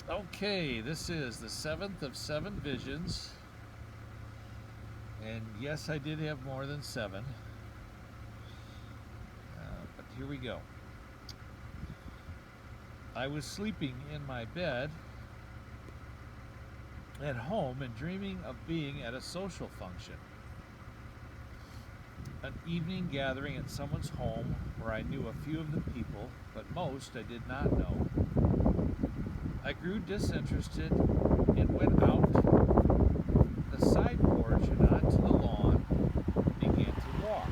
Okay, this is the seventh of seven visions. And yes, I did have more than seven. But here we go. I was sleeping in my bed at home and dreaming of being at a social function. An evening gathering at someone's home where I knew a few of the people, but most I did not know. I grew disinterested and went out the side porch and onto the lawn and began to walk.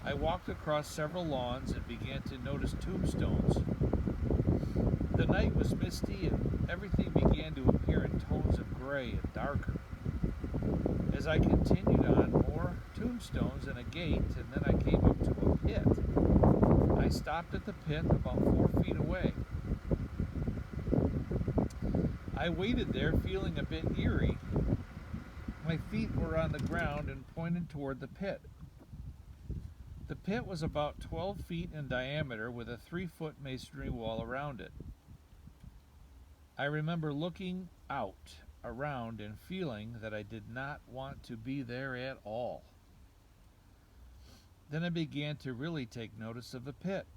I walked across several lawns and began to notice tombstones. The night was misty and everything began to appear in tones of gray and darker. As I continued on, more tombstones and a gate, and then I came up to a pit. I stopped at the pit about 4 feet away. I waited there feeling a bit eerie. My feet were on the ground and pointed toward the pit. The pit was about 12 feet in diameter with a 3-foot masonry wall around it. I remember looking out around and feeling that I did not want to be there at all. Then I began to really take notice of the pit.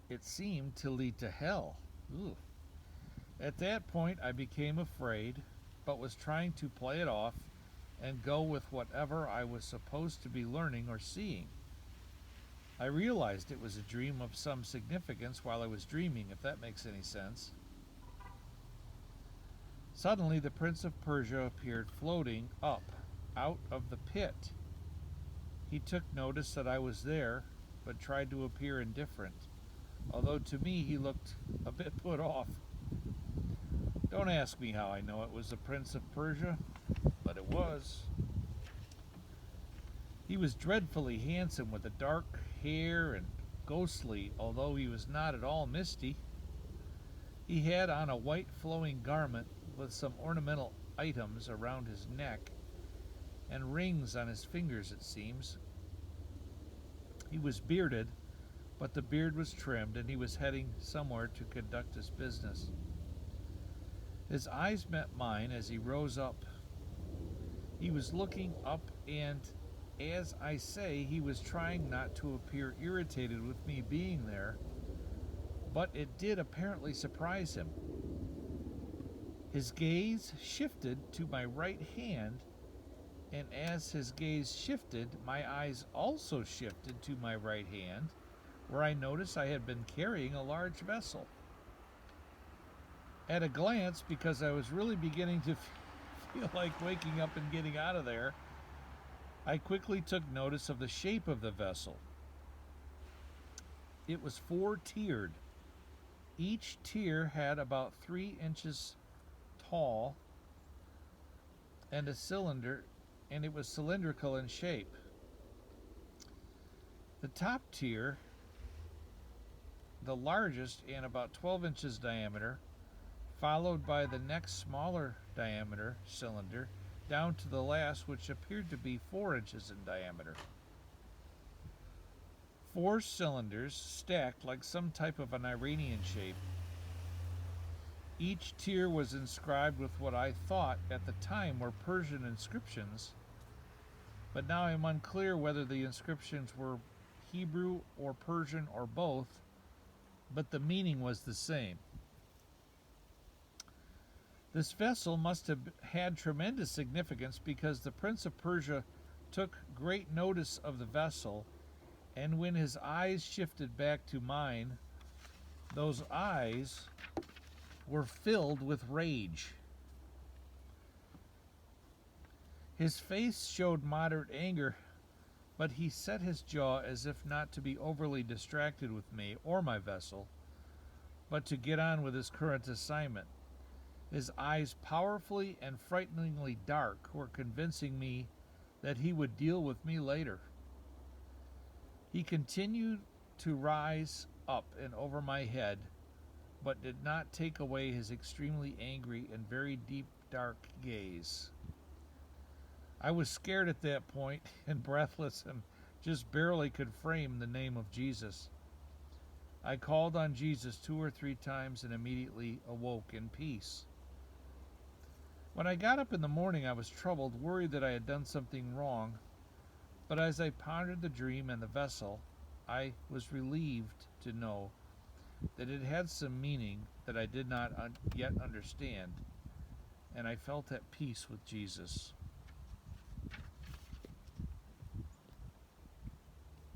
It seemed to lead to hell. Ooh. At that point, I became afraid, but was trying to play it off and go with whatever I was supposed to be learning or seeing. I realized it was a dream of some significance while I was dreaming, if that makes any sense. Suddenly, the Prince of Persia appeared floating up out of the pit. He took notice that I was there, but tried to appear indifferent, although to me he looked a bit put off. Don't ask me how I know it was the Prince of Persia, but it was. He was dreadfully handsome with the dark hair and ghostly, although he was not at all misty. He had on a white flowing garment with some ornamental items around his neck and rings on his fingers, it seems. He was bearded, but the beard was trimmed and he was heading somewhere to conduct his business. His eyes met mine as he rose up. He was looking up, and as I say, he was trying not to appear irritated with me being there, but it did apparently surprise him. His gaze shifted to my right hand, and as his gaze shifted, my eyes also shifted to my right hand, where I noticed I had been carrying a large vessel. At a glance, because I was really beginning to feel like waking up and getting out of there, I quickly took notice of the shape of the vessel. It was 4-tiered. Each tier had about 3 inches tall and it was cylindrical in shape. The top tier, the largest and about 12 inches diameter, followed by the next smaller diameter cylinder, down to the last, which appeared to be 4 inches in diameter. 4 cylinders stacked like some type of an Iranian shape. Each tier was inscribed with what I thought at the time were Persian inscriptions, but now I'm unclear whether the inscriptions were Hebrew or Persian or both, but the meaning was the same. This vessel must have had tremendous significance because the Prince of Persia took great notice of the vessel, and when his eyes shifted back to mine, those eyes were filled with rage. His face showed moderate anger, but he set his jaw as if not to be overly distracted with me or my vessel, but to get on with his current assignment. His eyes, powerfully and frighteningly dark, were convincing me that he would deal with me later. He continued to rise up and over my head, but did not take away his extremely angry and very deep, dark gaze. I was scared at that point and breathless and just barely could frame the name of Jesus. I called on Jesus 2 or 3 times and immediately awoke in peace. When I got up in the morning, I was troubled, worried that I had done something wrong. But as I pondered the dream and the vessel, I was relieved to know that it had some meaning that I did not yet understand, and I felt at peace with Jesus.